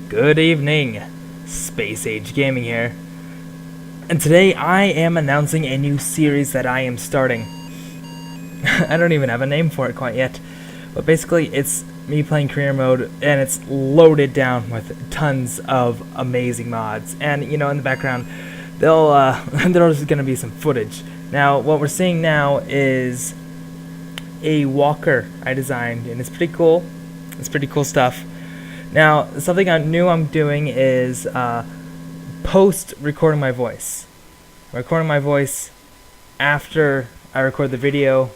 Good evening, Space Age Gaming here, and today I am announcing a new series that I am starting. I don't even have a name for it quite yet, but basically it's me playing career mode, and it's loaded down with tons of amazing mods, and you know, in the background there's gonna be some footage. Now what we're seeing now is a walker I designed, and it's pretty cool. It's pretty cool stuff. Now, something new I'm doing is post-recording my voice. Recording my voice after I record the video.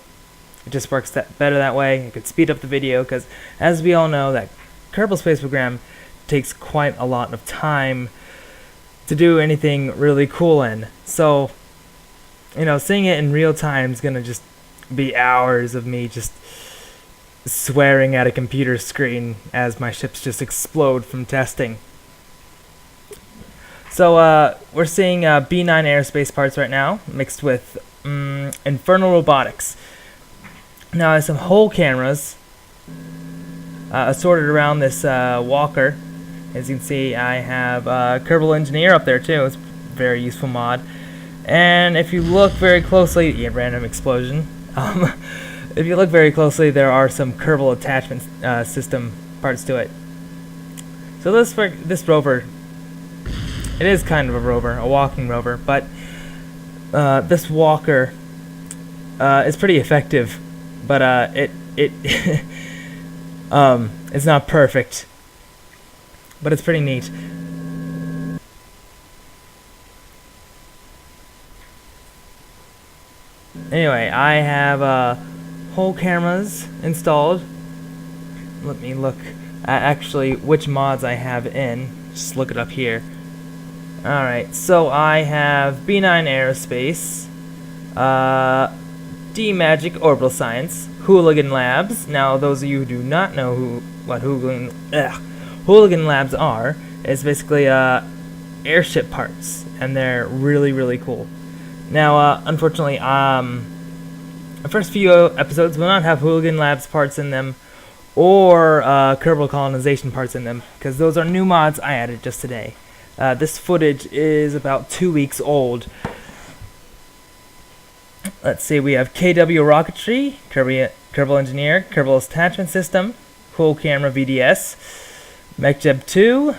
It just works better that way. It could speed up the video because, as we all know, that Kerbal Space Program takes quite a lot of time to do anything really cool in. So, you know, seeing it in real time is gonna just be hours of me just swearing at a computer screen as my ships just explode from testing. So we're seeing B9 aerospace parts right now mixed with infernal robotics. Now I have some whole cameras assorted around this walker. As you can see, I have Kerbal Engineer up there too. It's a very useful mod. And if you look very closely, yeah, random explosion. If you look very closely, there are some Kerbal attachment system parts to it. So this rover, it is kind of a rover, a walking rover, but this walker is pretty effective, but it's not perfect, but it's pretty neat. Anyway, I have whole cameras installed. Let me look at actually which mods I have in. Just look it up here. Alright, so I have B9 Aerospace, D-Magic Orbital Science, Hooligan Labs. Now, those of you who do not know what Hooligan Labs are, it's basically airship parts, and they're really, really cool. Now, unfortunately, the first few episodes will not have Hooligan Labs parts in them, or Kerbal colonization parts in them, because those are new mods I added just today. This footage is about 2 weeks old. Let's see, we have KW Rocketry, Kerbal Engineer, Kerbal Attachment System, Whole Camera VDS, MechJeb 2,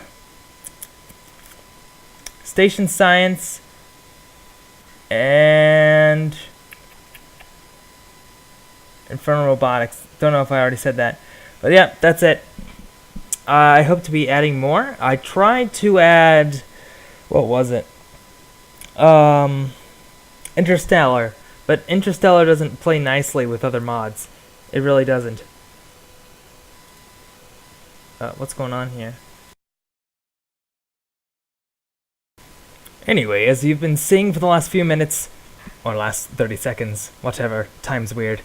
Station Science, and Infernal Robotics. Don't know if I already said that, but yeah, that's it. I hope to be adding more. I tried to add, what was it? Interstellar, but Interstellar doesn't play nicely with other mods. It really doesn't. What's going on here? Anyway, as you've been seeing for the last few minutes, or last 30 seconds, whatever, time's weird.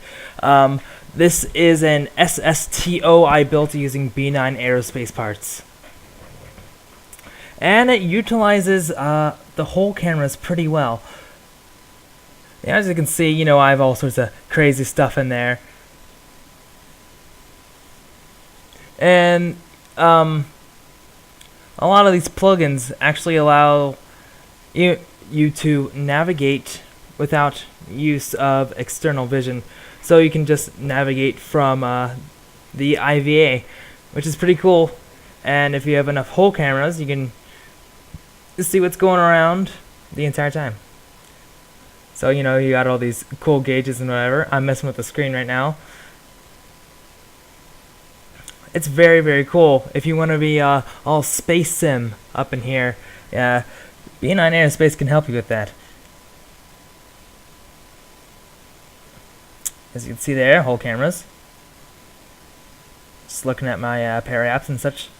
This is an SSTO I built using B9 aerospace parts. And it utilizes the whole cameras pretty well. Yeah, as you can see, you know, I have all sorts of crazy stuff in there. And a lot of these plugins actually allow you to navigate without use of external vision, so you can just navigate from the IVA, which is pretty cool. And if you have enough whole cameras, you can see what's going around the entire time. So, you know, you got all these cool gauges and whatever. I'm messing with the screen right now. It's very, very cool. If you want to be all space sim up in here, B9 Aerospace can help you with that. As you can see there, whole cameras. Just looking at my pair apps and such.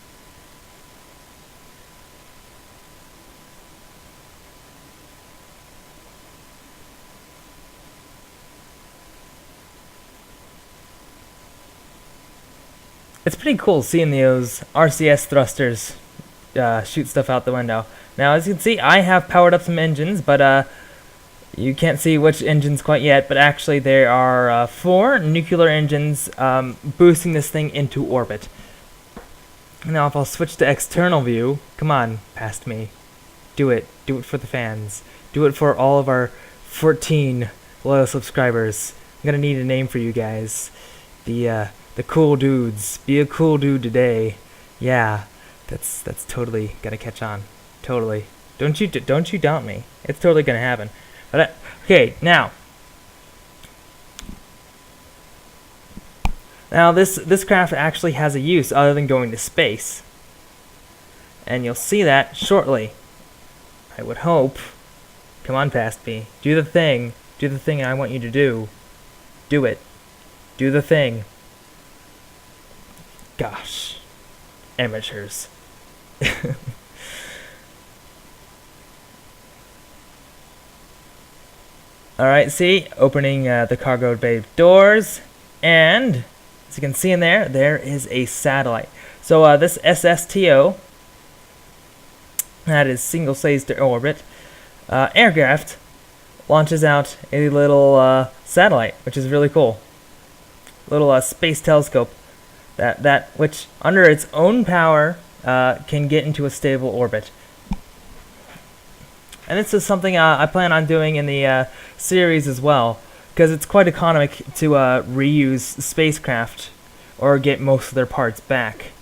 It's pretty cool seeing those RCS thrusters shoot stuff out the window. Now, as you can see, I have powered up some engines, but you can't see which engines quite yet, but actually there are 4 nuclear engines boosting this thing into orbit. Now if I'll switch to external view, come on, past me. Do it. Do it for the fans. Do it for all of our 14 loyal subscribers. I'm gonna need a name for you guys. The cool dudes. Be a cool dude today. Yeah, that's totally gonna catch on. Totally. Don't you doubt me. It's totally gonna happen. But okay, now this craft actually has a use other than going to space, and you'll see that shortly. I would hope. Come on, past me. Do the thing. Do the thing I want you to do. Do it. Do the thing. Gosh. Amateurs. Alright, see? Opening the cargo bay doors. And, as you can see in there, there is a satellite. So this SSTO, that is single stage to orbit, aircraft, launches out a little satellite, which is really cool. Little space telescope that which under its own power can get into a stable orbit. And this is something I plan on doing in the series as well, because it's quite economic to reuse spacecraft or get most of their parts back.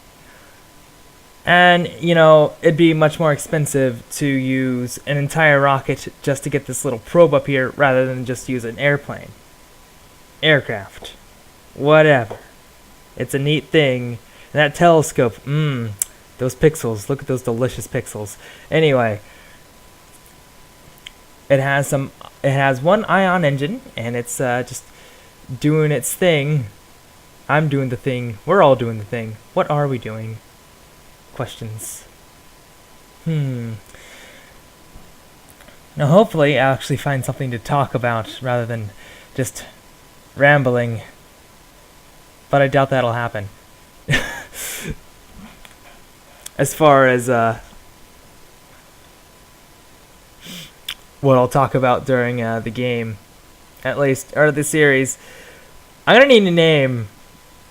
And, you know, it'd be much more expensive to use an entire rocket just to get this little probe up here rather than just use an airplane. Aircraft. Whatever. It's a neat thing. And that telescope, those pixels. Look at those delicious pixels. Anyway, it has one ion engine, and it's just doing its thing. I'm doing the thing. We're all doing the thing. What are we doing? Questions. Now hopefully I'll actually find something to talk about rather than just rambling. But I doubt that'll happen. As far as what I'll talk about during the game, at least, or the series, I'm gonna need a name.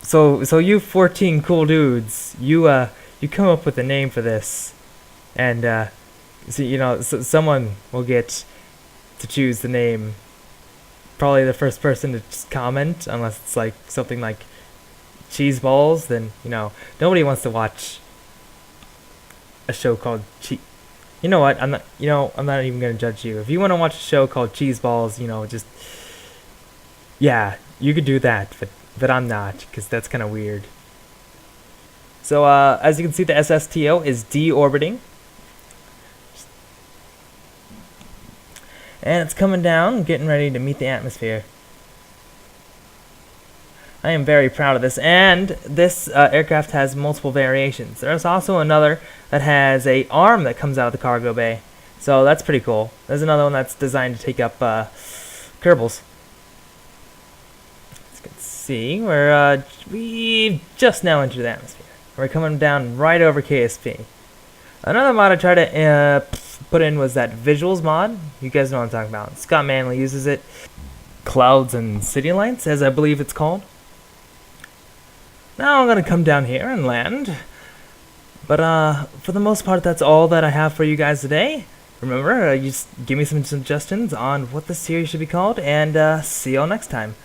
So you 14 cool dudes, you come up with a name for this, and so, you know, someone will get to choose the name. Probably the first person to just comment, unless it's like something like cheese balls. Then, you know, nobody wants to watch a show called You know what? I'm not even gonna judge you. If you want to watch a show called Cheese Balls, you know, just yeah, you could do that, but I'm not, because that's kind of weird. So as you can see, the SSTO is deorbiting, and it's coming down, getting ready to meet the atmosphere. I am very proud of this, and this aircraft has multiple variations. There's also another that has a arm that comes out of the cargo bay, so that's pretty cool. There's another one that's designed to take up Kerbals. As you can see, we've just now entered the atmosphere. We're coming down right over KSP. Another mod I tried to put in was that visuals mod. You guys know what I'm talking about. Scott Manley uses it. Clouds and City Lights, as I believe it's called. Now I'm going to come down here and land. But for the most part, that's all that I have for you guys today. Remember, you just give me some suggestions on what the series should be called, and see y'all next time.